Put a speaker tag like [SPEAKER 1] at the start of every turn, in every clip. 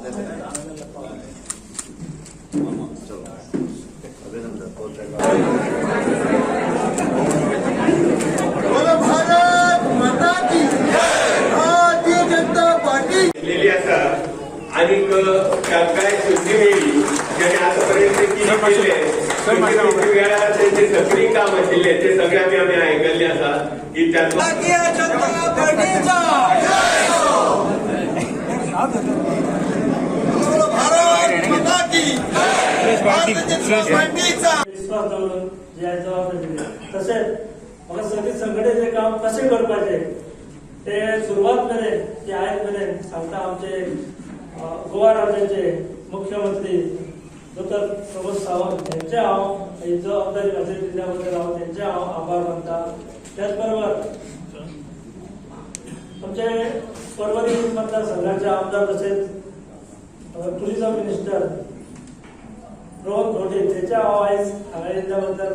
[SPEAKER 1] भारत माता की भारतीय जनता पार्टी
[SPEAKER 2] लिहिलेली असा आणि काय संधी मिळली ज्याने आतापर्यंत किती वेळा त्यांचे सक्रिय काम आशिल्ले ते सगळे आम्ही आयकल्ले आसा की
[SPEAKER 1] भारतीय जनता पार्टीचा भारत माता की भारतीय जनता पार्टीचा
[SPEAKER 3] विश्वास दवरून जे जबाबदारी दिली तसेच म्हाका सगळी संघटनेचे काम कसे करपाचे ते सुरवात मेरेन ते आयज मेरेन सांगता आमचे गोवा राज्याचे मुख्यमंत्री डॉक्टर प्रमोद सावंत यांचे हांव ही जबाबदारी खातीर दिल्या बद्दल हांव त्यांचे हांव आभार मानता. त्याच बरोबर आमचे पर्वरी मतदारसंघाचे आमदार तसेच टुरिझम मिनिस्टर प्रमोद घोटे त्याचे हांव आयज हांगा येयल्या बद्दल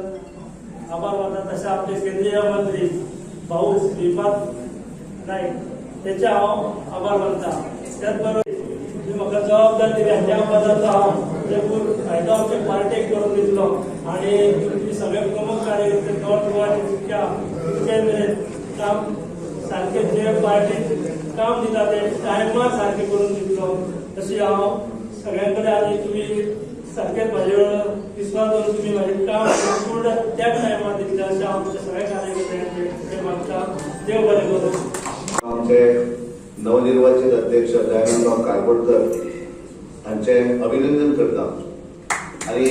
[SPEAKER 3] आभार मानता. तसे आमचे केंद्रीय मंत्री भाऊ श्रीपाद नाईक त्याचे हांव आभार मानता. त्याच बरोबर म्हाका जबाबदारी दिल्या त्या पदाचो हांव फायदो आमच्या पार्टेक करून दितलो आणि सगळे प्रमुख कार्यकर्ते नॉर्थ गोवा मेरेन काम सारखे जे पार्टीक काम दिता ते टायमार सारखे करून दितलो. तशी हांव सगळ्यां कडेन आनी तुम्ही सारखेच म्हाजे विश्वास दवरून तुम्ही म्हाजें काम पूर्ण त्या टायमार दितले अशें हांव आमच्या सगळ्या कार्यकर्त्यांचे मागता. देव बरें करूं.
[SPEAKER 4] आमचे नवनिर्वाचित अध्यक्ष दयानंदराव कारबोडकर हांचे अभिनंदन करता आणि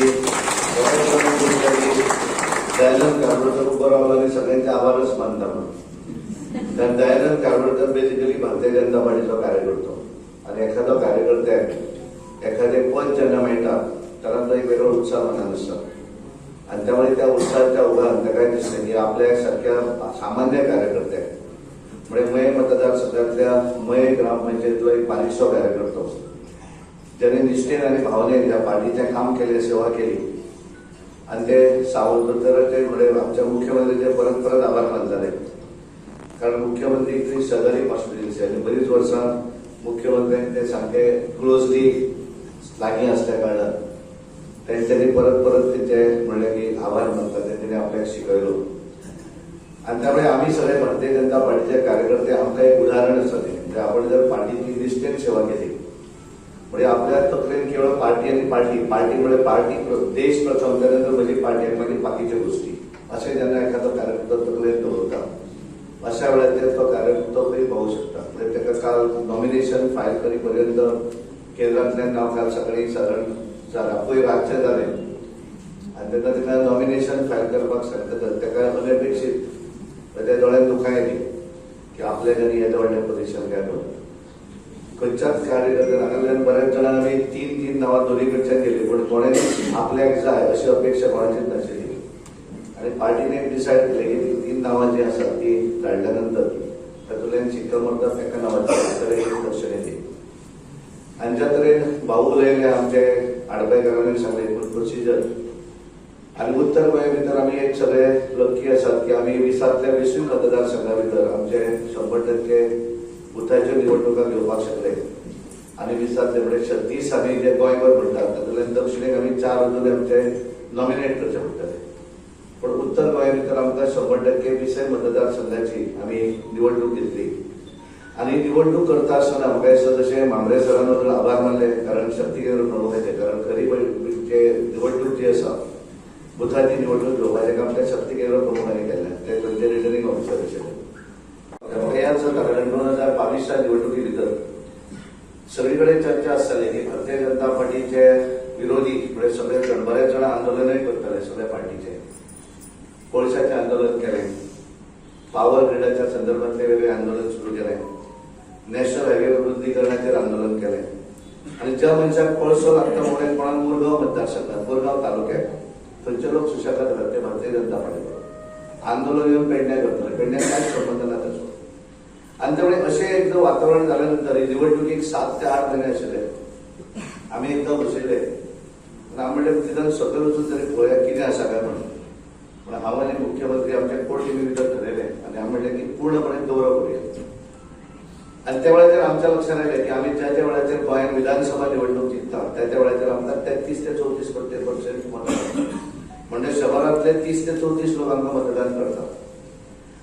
[SPEAKER 4] दयानंद कारबोडकर उबो रावलो आनी सगळ्यांचे आभारच मानता. कारण दयानंद कारबोडकर बेसिकली भारतीय जनता पार्टीचो कार्यकर्तो आणि एखादो कार्यकर्त्याक एखादे पद जेन्ना मेळटा तेन्ना तो एक वेगळो उत्साह मनान आसता आणि त्यामुळे त्या उत्साहाच्या उभान ताका दिसलें की आपल्या सारख्या सामान्य कार्यकर्त्याक म्हणजे मये मतदारसंघातल्या मये ग्रामपंचायतीतलो एक बारीकसो कार्यकर्तो ज्याने निष्ठेन आणि भावनेन त्या पार्टीचें काम केलें, सेवा केली आणि ते सावंतराचे म्हणजे आमच्या मुख्यमंत्र्याचे परत परत आभार मानताले. कारण मुख्यमंत्री इतली सगळी पासून आणि बरीच वर्सां मुख्यमंत्र्यांनी ते सामके क्लोजली लागीं असल्या कारणान तेंच्यांनी परत परत तेंचे म्हणलें की आभार मानता तेंच्यांनी आपल्याक शिकयलो आणि त्यामुळे आम्ही सगळे भारतीय जनता पार्टीचे कार्यकर्ते आमकां एक उदाहरण आसा ते म्हणजे आपण जर पार्टीची निश्चेन सेवा केली म्हणजे आपल्या तकलेन केवळ पार्टी आणि पार्टी म्हणजे पार्टी देश प्रथम त्यानंतर म्हणजे पार्टी आणि मागीर बाकीच्या गोष्टी असे जेन्ना एखादो कार्यकर्तो तकलेन दवरता अशा वेळाचेर तो कार्यकर्तो खंय पावूं शकता. म्हणजे ताका काल नॉमिनेशन फायल करी पर्यंत केंद्रांतल्यान हांव काल सकाळी सादारण पयर रातचें जालें आनी तेन्ना तिका नॉमिनेशन फायल करपाक सांगता ताका अनपेक्षीत त्या दोळ्यान दुखां येली की आपल्या घरी येदे व्हडलें पोजिशन घ्यावं. खंयच्याच कार्यकर्त्यान हांगांतल्यान बऱ्याच जाणांक आमी तीन नांवां दोनी कडच्यान गेली पण कोणें आपल्याक जाय अशी अपेक्षा कोणाचीच नाशिल्ली आनी पार्टीने डिसायड केलें की ती 3 नांवां जी आसात ती धाडल्या नंतर तातूंतल्यान शिक्कामोर्तब एका नांवाचेर दर्शन येतली. आनी ज्या तरेन भाऊ उलयले आमचे आडपयकारांनी सांगलें पूण प्रोसिजर आणि उत्तर गोंया भितर आम्ही एक सगळे लकी आसात की आम्ही 20तल्या 20 मतदारसंघा भितर आमचे 100% बुथाच्यो निवडणुका घेवपाक शकले आणि 20तले म्हणजे 36 आम्ही जे गोंयभर म्हणटात तातूंतल्यान दक्षिणेक आम्ही 4 अजून आमचे नॉमिनेट करचे पडटले. पण उत्तर गोंया भितर आमकां 100% 20 मतदारसंघाची आम्ही निवडणूक घेतली आणि निवडणूक करता आसतना आमकां जशें मांद्रे सरान आभार मानले कारण शक्ती केंद्र प्रमुखाचे कारण खरी निवडणूक जी आसा बुथाची निवडणूक घेवपाचें काम त्या शक्ती केंद्र प्रमुखांनी केल्लें ते खंयचे रिटर्निंग ऑफिसर आशिल्ले. त्यामुळे ह्याच कारण 2022च्या निवडणुकी भितर सगळी कडेन चर्चा आसताली की भारतीय जनता पार्टीचे विरोधी म्हणजे सगळे जण बरेच जाण आंदोलनय करताले सगळ्या पार्टीचे कोळशाचें आंदोलन केलें पॉवर ग्रिडाच्या संदर्भातले वेगळे आंदोलन सुरू केलें नॅशनल हायवे वृद्धीकरणाचेर आंदोलन केलें आणि ज्या मनशाक कोळसो लागता म्हणून कोणाक मुरगांव मतदारसंघात मुरगांव तालुक्यात थंयचे लोक सुशेगाद रावते भारतीय जनता पार्टी आंदोलन येवन पेडण्या करतले पेडण्याक कांयच संबंध ना ताचो आनी त्यामुळे अशें एकदां वातावरण जाल्या नंतर ही निवडणुकीक 7 ते 8 म्हयने आशिल्ले आमी एकदां बसयले हांव म्हणलें तितून सकयल वचून तरी पळोवया कितें आसा काय म्हणून पण हांव आनी मुख्यमंत्री आमच्या कोर्ट टिमी भितर थारायलें आनी हांवें म्हणलें की पूर्णपणे दौरो करूया आनी त्या वेळाचेर आमच्या लक्षात आयलें की आमी ज्या वेळाचेर गोंयांत विधानसभा निवडणूक जिखतात त्या वेळाचेर आमकां 33 ते 34% मतदान, म्हणजे शंभरांतले 30 ते 34 लोक आमकां मतदान करतात.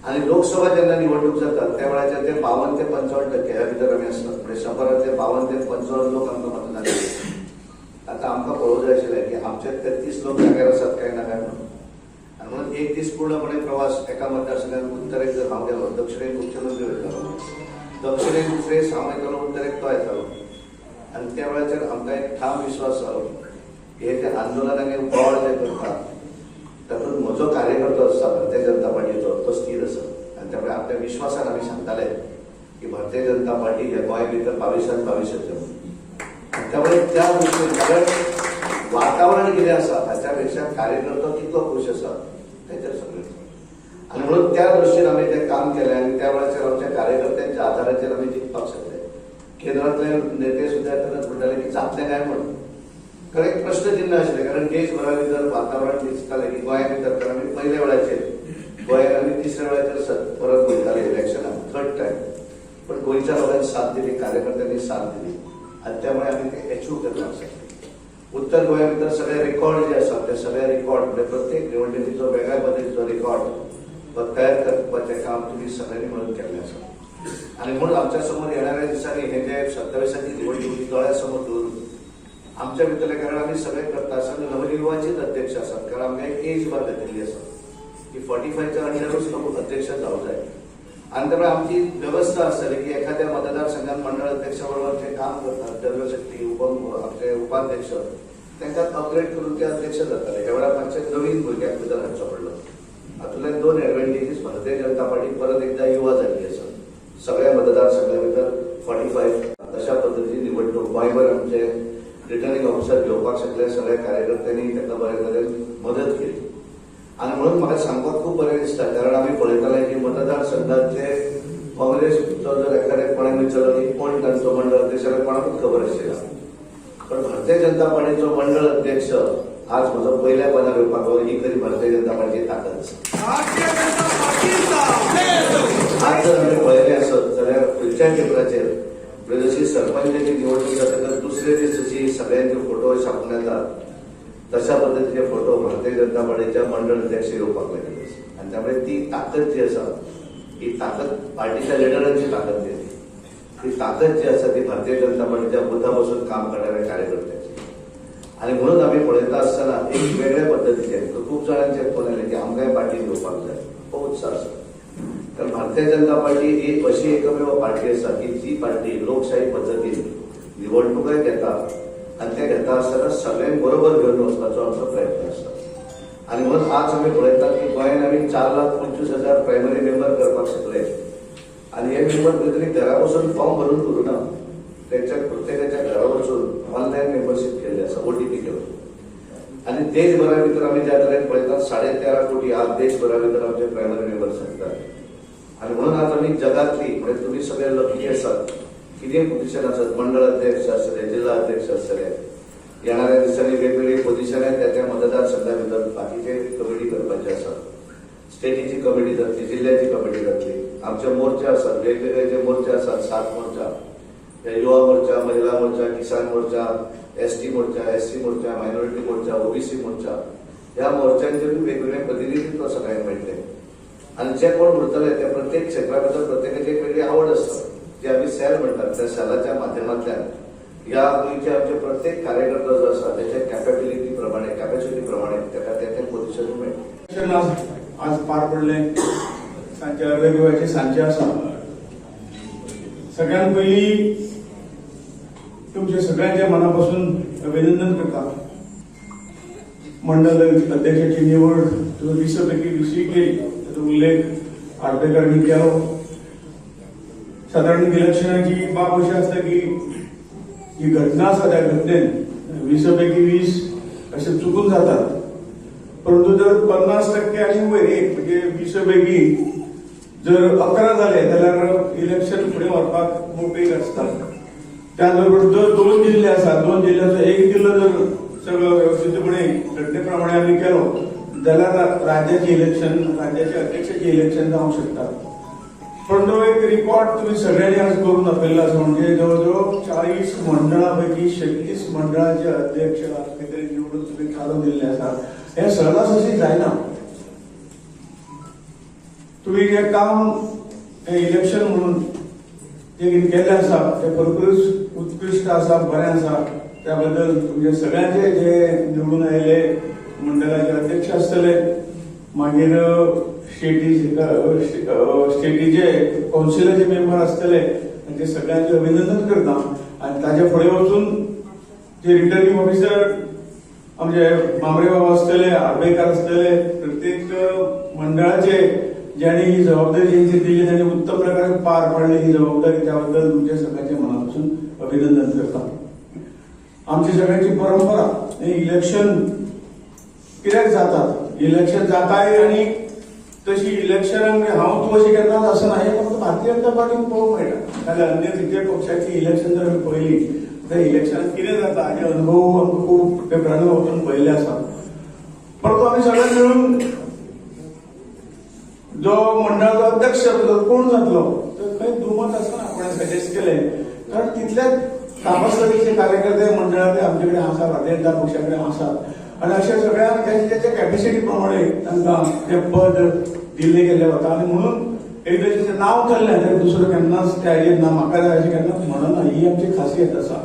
[SPEAKER 4] आणि लोकसभा जेन्ना निवडणूक जातात त्या वेळाचेर ते 52 ते 55% ह्या भितर आमी आसतात, म्हणजे शंभरांतले 52 ते 55 लोक आमकां मतदान करतात. आता आमकां पळोवंक जाय आशिल्लें की आमचे 33 लोक जाग्यार आसात काय ना काय म्हणून. आणि म्हणून एक दीस पूर्णपणे प्रवास एका मतदारसंघात उत्तरेक जर हांव गेलो, दक्षिणेक मुख्यमंत्री वयतालो, दक्षिणेक दुसरे हांव येतालो, उत्तरेक तो येतालो. आणि त्या वेळाचेर आमकां एक ठाम विश्वास जालो की हे जे आंदोलनाक एक बळ जे करतात तातूंत म्हजो कार्यकर्तो आसा भारतीय जनता पार्टीचो तो स्थिर आसा. आनी त्यामुळे आपल्या विश्वासान आमी सांगताले की भारतीय जनता पार्टी हे गोंय भितर 22 येतले. त्यामुळे त्या दृश्टीन कारण वातावरण कितें आसा हाच्या पेक्षा कार्यकर्तो कितलो खुश आसा तेचेर सगळें. आनी म्हणून त्या दृश्टीन आमी तें काम केलें आनी त्या वेळाचेर आमच्या कार्यकर्त्यांच्या आदाराचेर आमी जिखपाक शकले. केंद्रांतले नेते सुद्दां तेन्ना म्हणटाले की जातलें काय म्हणून. कारण एक प्रश्न चिन्ह आशिल्लें, कारण देशभरा भितर वातावरण दिसतालें की गोंया भितर, कारण आमी पयल्या वेळाचेर गोंयांत आमी तिसऱ्या वेळाचेर परत वयताले इलेक्शनाक 3rd टायम. पण गोंयच्या लोकांनी साथ दिली, कार्यकर्त्यांनी साथ दिली आनी त्यामुळे आमी ते अचीव करपाक शकले. उत्तर गोंया भितर सगळे रिकॉर्ड जे आसात ते सगळे रिकॉर्ड म्हणजे प्रत्येक निवडणुकीचो वेगळ्या पद्धतीचो रिकॉर्ड तयार करपाचें काम तुमी सगळ्यांनी मिळून केल्लें आसा. आनी म्हणून आमच्या समोर येणाऱ्या दिसांनी हे जे 27ची निवडणूक दोळ्या समोर दवरून आमच्या भितरले, कारण आमी सगळे करता आसतना नवनिर्वाचित अध्यक्ष आसात, कारण आमकां एक एज बार घातिल्ली आसा की 45च्या अंडरूच लोक अध्यक्ष जावंक जाय. आनी त्यामुळे आमची व्यवस्था आसतली की एखाद्या मतदारसंघात मंडळ अध्यक्षा बरोबर जे काम करतात जनशक्ती आमचे उपाध्यक्ष तांकां अपग्रेड करून ते अध्यक्ष जाताले. ह्या वेळार मातशें नवीन भुरग्यांक भितर हाडचो पडलो. हातूंतल्यान 2 एडवांटेजीस. भारतीय जनता पार्टी परत एकदा युवा जाल्ली आसा. सगळ्या मतदारसंघा भितर 45 तशा पद्धतीची निवडणूक गोंयभर आमचे रिटर्निंग ऑफिसर घेवपाक शकले. सगळ्या कार्यकर्त्यांनी ताका बरे तरेन मदत केली. आणि म्हणून म्हाका सांगपाक खूब बरें दिसता, कारण आमी पळयताले की मतदारसंघातले काँग्रेसचो जर एखाद्या कोणें विचारलो की कोण तांचो मंडळ अध्यक्ष जाल्यार कोणाकूच खबर आशिल्ला. पण भारतीय जनता पार्टीचो मंडळ अध्यक्ष आज म्हजो पयल्या पदार येवपाक लागलो. ही खरी भारतीय जनता पार्टीची ताकद आसा.
[SPEAKER 1] भारतीय जनता पार्टीचा
[SPEAKER 4] आज जर आमी पळयलें आसत जाल्यार खंयच्याय पेपराचेर जशी सरपंचाची निवडणूक जातकच दुसरे दीस जशी सगळ्यांचे फोटो छापून येतात तशा पद्धतीचे फोटो भारतीय जनता पार्टीच्या मंडळ अध्यक्ष येवपाक लागले. आणि त्यामुळे ती ताकद जी आसा ही ताकद पार्टीच्या लिडरांची ताकद न्ही. ती ताकद जी आसा ती भारतीय जनता पार्टीच्या बुथापासून काम करणाऱ्या कार्यकर्त्यांची. आणि म्हणून आम्ही पळयता आसतना एक वेगळ्या पद्धतीचे खूप जाणांचे फोन आले की आमकांय पार्टीन येवपाक जाय. हो उत्साह आसा. कारण भारतीय जनता पार्टी ही अशी एकमेव पार्टी आसा की जी पार्टी लोकशाही पद्धतीन निवडणुकाय घेता आणि ते घेता आसतना सगळ्यांक बरोबर घेवन वचपाचो आमचो प्रयत्न आसता. आणि म्हणून आज आमी पळयतात की गोंयांत आमी 4,25,000 प्रायमरी मेंबर करपाक शकले. आणि हे मेंबर खंय घरा बसून फॉर्म भरून करूं ना, त्यांच्या प्रत्येकाच्या घरा वचून ऑनलायन मेंबरशीप केल्ली आसा OTP घेवन. आणि देशभरा भितर आमी ज्या तरेन पळयतात 13.5 कोटी आज देशभरा भितर आमचे प्रायमरी मेंबर्स आसतात. आणि म्हणून आज आमी जगातली म्हणजे तुम्ही सगळे लकी आसात. कितेंय पोझिशन आसत, मंडळ अध्यक्ष आसतले, जिल्हा अध्यक्ष आसतले, येणाऱ्या दिसांनी वेगवेगळी पोझिशन आहेत त्या त्या मतदारसंघा भितर बाकीचे कमिटी करपाचे आसात. स्टेटीची कमिटी जातली, जिल्ह्याची कमिटी जातली. आमचे मोर्चे आसात, वेगवेगळे जे मोर्चे आसात 7 मोर्चा, युवा मोर्चा, महिला मोर्चा, किसान मोर्चा, ST मोर्चा, SC मोर्चा, मायनॉरिटी मोर्चा, OBC मोर्चा, ह्या मोर्चांचे वेगवेगळे प्रतिनिधित्व सगळ्यांक मेळटले. आणि जे कोण उरतले त्या प्रत्येक क्षेत्रा भितर प्रत्येकाची एक वेगळी आवड आसता जी आमी सेल म्हणतात. त्या सेलाच्या माध्यमांतल्यान ह्या गोंयचे आमचे प्रत्येक कार्यकर्तो जो आसा त्याच्या कॅपेबिलिटी प्रमाणे कॅपॅसिटी प्रमाणे ताका त्या पोझिशन मेळटा.
[SPEAKER 5] आज पार पडले सांजच्या वेगवेगळ्याचे सांजे आसा. सगळ्यांत पयलीं तुमचे सगळ्यांच्या मनापासून अभिनंदन करता. मंडळ अध्यक्षाची निवड 20 पैकी 20 केली त्याचा उल्लेख आडपेकरांनी केलो. साधारण इलेक्शनाची बाब अशी असता की जी घटना आसा त्या घटनेन 20 पैकी 20 असे चुकून जातात. परंतु जर 50% आणि वयर एक म्हणजे 20 पैकी जर 11 झाले जाल्यार इलेक्शन फुडें व्हरपाक मोकळीक आसता. त्याचबरोबर जर 2 जिल्हे आसात, 2 जिल्ह्याचो एक जिल्लो जर सगळं व्यवस्थितपणे घटने प्रमाणे आम्ही केलो जाल्यार राज्याचे इलेक्शन, राज्याच्या अध्यक्षाचे इलेक्शन जावंक शकता. पण तो एक रेकॉर्ड तुम्ही सगळ्यांनी आज करून दाखवलेला असं म्हणजे जवळजवळ 40 मंडळापैकी 36 मंडळाचे अध्यक्ष काहीतरी निवडून तुम्ही काढून दिलेले असतात. हे सहजासहजी जायना. तुम्ही जे काम इलेक्शन म्हणून जे केले आसा ते खरोखरच उत्कृष्ट आसा, बरें आसा. त्याबद्दल तुमचे सगळ्यांचे जे निवडून आयले मंडळाचे अध्यक्ष आसतले, मागीर स्टेटीचे काउन्सिलाचे मेंबर आसतले, तांचे सगळ्यांचे अभिनंदन करता. आणि ताचे फुडें वचून जे रिटर्निंग ऑफिसर आमचे भामरे बाबा आसतले, आर्बेकार आसतले, प्रत्येक मंडळाचे ज्यांनी ही जबाबदारी ज्यांची दिली त्यांनी उत्तम प्रकारे पार पाडली ही जबाबदारी. त्याबद्दल तुमच्या सगळ्यांचे मनापासून अभिनंदन करता. आमची सगळ्यांची परंपरा हे इलेक्शन कित्याक जातात, इलेक्शन जाताय आणि तशी इलेक्शनाक हांव तूं अशी केन्नाच असं नाही. फक्त भारतीय जनता पार्टीक पळोवंक मेळटा. नाल्यार अन्य खंयच्याय पक्षाची इलेक्शन जर आमी पळयली तर इलेक्शनाक कितें जाता हाचे अनुभव आमकां खूब पेपरांनी वचून पळयले आसा. परंतु आमी सगळे मिळून जो मंडळाचो अध्यक्ष कोण जातलो तर काही दुमत आसना. आपण सजेस्ट केले कारण तितलेच कामस्तरीचे कार्यकर्ते मंडळाचे आमचे कडेन आसात, भारतीय जनता पक्षा कडेन आसात. आणि अशा सगळ्यांक त्याच्या कॅपॅसिटी प्रमाणे तांकां ते पद दिल्ले गेले वता. आणि म्हणून एकदा तेचें नांव केल्लें तर दुसरो केन्नाच त्या हेजेर ना म्हाका जाय अशें केन्नाच म्हणना. ही आमची खासियत आसा.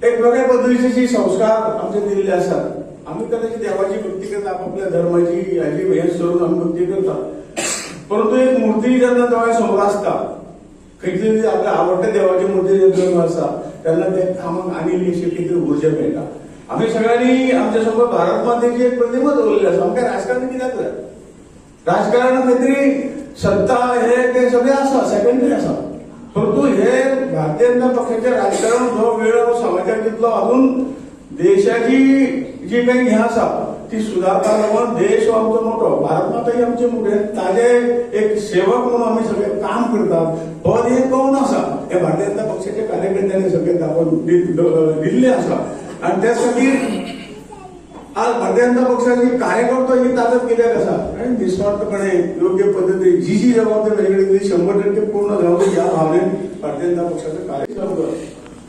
[SPEAKER 5] एक वेगळ्या पद्धतीचे संस्कार आमचे दिल्ले आसात. आम्ही कदाचित देवाची भक्ती करता, आपापल्या धर्माची हाजी हें सोडून आमी भक्ती करता. परंतु एक मूर्ती जेन्ना दोळ्या समोर आसता, खंयची तरी आपल्या आवडट्या देवाची मूर्ती जेन्ना आसा तेन्ना त्या कामाक आनी अशी कितें उर्जा मेळटा. आमी सगळ्यांनी आमच्या समोर भारत मातेची एक प्रतिमा दवरलेली आसा. आमकां राजकारण कित्याक जाय? राजकारणात खंय तरी सत्ता हे ते सगळें आसा, सेकंडरी आसा. परंतु हे भारतीय जनता पक्षाचे राजकारण जो वेळ समाजाक दितलो अजून देशाची जी काही हें आसा ती सुदारता लागून देश हो आमचो मोठो, भारत माता ही आमचे मोठे, ताजे एक सेवक म्हणून आमी सगळे काम करतात. पद हे कौन आसा हे भारतीय जनता पक्षाच्या कार्यकर्त्यांनी सगळे दाखोवन दिल्ले आसा. आणि त्याच खातीर आज भारतीय जनता पक्षाची कार्यकर्तो ही ताकद कित्याक आसा? कारण निस्वार्थपणे योग्य पद्धतीने जी जबाबदारी वेगळी 100% पूर्ण जावं या भावनेन भारतीय जनता पक्षाचं कार्य चालू.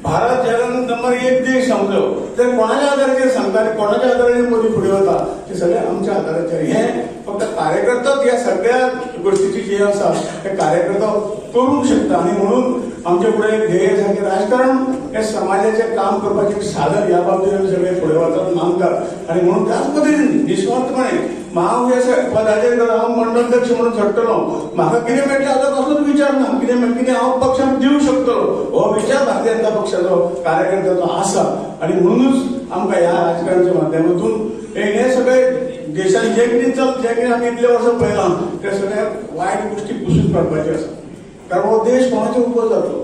[SPEAKER 5] भारत जगात नंबर 1 देश समजो तर कोणाच्या आधाराचेर सांगता आणि कोणाच्या आधाराने मोदी फुडें वता ते सगळे आमच्या आधाराचेर. हे फक्त कार्यकर्ताच या सगळ्या गोष्टीची जे आसा ते कार्यकर्ता करूंक शकता. आणि म्हणून आमच्या फुडें एक ध्येय आसा की राजकारण हे समाजाचे काम करपाचें साधन या बाबतीत आमी सगळे फुडें वतात मानतात. आणि म्हणून त्याच पद्दतीन निस्वार्थपणे हांव हे पदाचेर हांव मंडळाध्यक्ष म्हणून झडटलो, म्हाका कितें मेळटलें हाचो कसलोच विचार ना. कितें हांव पक्षाक दिवंक शकतलो हो विचार भारतीय जनता पक्षाचो कार्यकर्त्याचो आसा. आणि म्हणूनच आमकां ह्या राजकारणाच्या माध्यमातून हे सगळे देशात जे कितें आमी इतले वर्सां पळयलां ते सगळ्या वायट गोष्टी पुसून काडपाच्यो आसा. कारण हो देश कोणाचे उपर जातलो?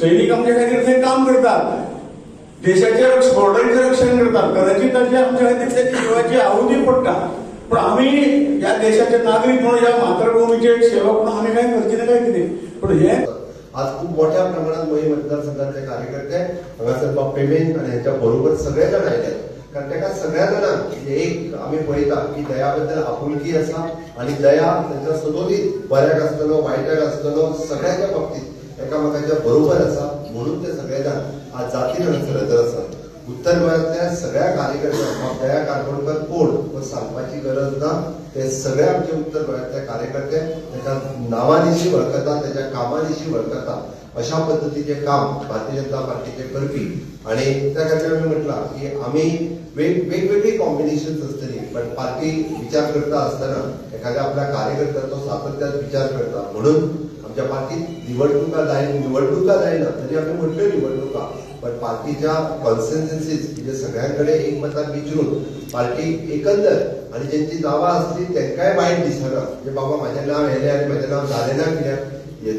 [SPEAKER 5] सैनीक आमच्या खातीर थंय काम करतात, देशाचे बॉर्डरीचें रक्षण करतात. कदाचित तांचे आमच्या खातीर त्याची जिवाची आहुती पडटा. पण आम्ही या देशाचे नागरिक म्हणून या मातृभूमीचे सेवक म्हणून आम्ही काय करची ना काय कितें. पण हे
[SPEAKER 6] आज खूप मोठ्या प्रमाणात मोही मतदारसंघाचे कार्यकर्ते हांगासर पेमेंट आणि ह्याच्या बरोबर सगळे जण आयले. कारण ताका सगळ्या जाणांक एक आमी पळयता की दया बद्दल आपुलकी आसा. आणि दया त्यांच्या सदोदीत बऱ्याक आसतलो वायटाक आसतलो सगळ्याच्या बाबतीत एकामेकाच्या बरोबर आसा. म्हणून ते सगळे जाण आज जातीन हांगासर हजर आसात. उत्तर गोंयांतल्या सगळ्या कार्यकर्त्यांक दया काणकोणकर कोण सांगपाची गरज ना. ते सगळे आमचे उत्तर गोंयांतले कार्यकर्ते त्याच्या नावानिशी वळखता, त्याच्या कामानिशी वळखता. अशा पद्धतीचे काम भारतीय जनता पार्टीचे करपी. आणि त्या खातीर आमी म्हटलां की आमी वेगवेगळी कॉम्बिनेशन्स आसतली पण पार्टी विचार करता आसतना एखाद्या आपल्या कार्यकर्त्याचो सातत्यान विचार करता. म्हणून आमच्या पार्टीत निवडणुका जायना तरी आमी म्हटल्यो निवडणुका, पण पार्टीच्या कॉन्सेन्सन्सीस म्हणजे सगळ्यांकडे एकमतान विचारून पार्टी एकंदर आणि ज्यांची नावां आसली तांकांय वायट दिसना म्हणजे बाबा म्हाजें नांव येलें आनी म्हाजें नांव जालें ना कित्याक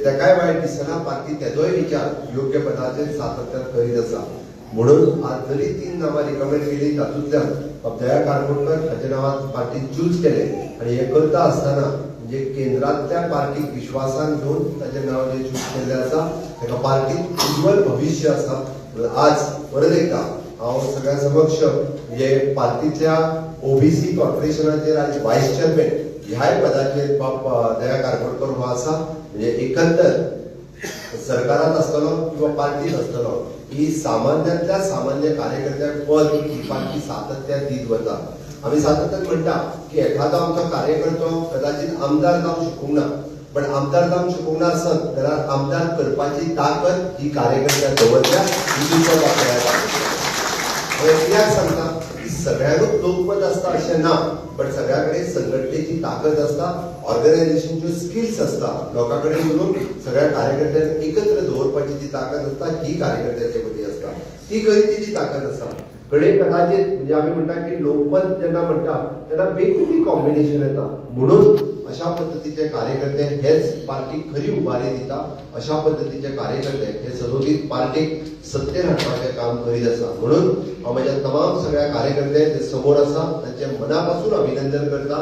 [SPEAKER 6] ताकाय वायट दिसना. पार्टी तेजोय विचार योग्य पदाचेर सातत्यान करीत आसा. म्हणून आज जरी 3 नांवां रिकमेंड केली तातूंतल्यान दया काणकोणकर हाच्या नांवान पार्टीन चूज केलें. आणि हे करता आसतना म्हणजे केंद्रांतल्या पार्टीक विश्वासान घेवन ताचें नांव जे चूज केल्लें आसा ताका पार्टीक उज्वल भविश्य आसा. आज परत एकदा हांव सगळ्या समक्ष म्हणजे पार्टीच्या ओबीसी कॉर्पोरेशनाचेर आज व्हायस चेअरमॅन ह्या पदाचेर बाब दया कारकोडकर हो आसा म्हणजे एकंदर सरकारात असतलो किंवा पार्टीत असतलो ही सामान्यातल्या सामान्य कार्यकर्त्याक पद दिवपाची सातत्यान दीत वता. आम्ही सातत्यान म्हणटा की एखादो आमचो कार्यकर्तो कदाचित आमदार जावंक शकूंक ना, पण आमदार जावंक शकूंक ना आसत जाल्यार आमदार करपाची ताकद ही कार्यकर्त्यां दवरल्या ही दिवप आपल्याला. कित्याक सांगता की सगळ्यांकूच लोकमत असता अशें ना, पण सगळ्याकडे संघटनेची ताकद असता, ऑर्गनायझेशनच्यो स्किल्स असता, लोकांकडे म्हणून सगळ्या कार्यकर्त्यांक एकत्र दवरपाची जी ताकद असता ही कार्यकर्त्याचे मदीं असता. ती खरी तिची ताकद आसा. कडेन कदाचित म्हणजे आमी म्हणटा की लोकमत जेन्ना म्हणटा तेन्ना वेगवेगळी कॉम्बिनेशन येता. म्हणून अशा पद्धतीचे कार्यकर्ते हेच पार्टीक खरी उबारी दिता. अशा पद्धतीचे कार्यकर्ते हे सदोदीत पार्टीक सत्तेर हाडपाचें काम करीत आसा. म्हणून हांव म्हज्या तमाम सगळ्या कार्यकर्ते जे समोर आसा तांचे मनापासून अभिनंदन करता.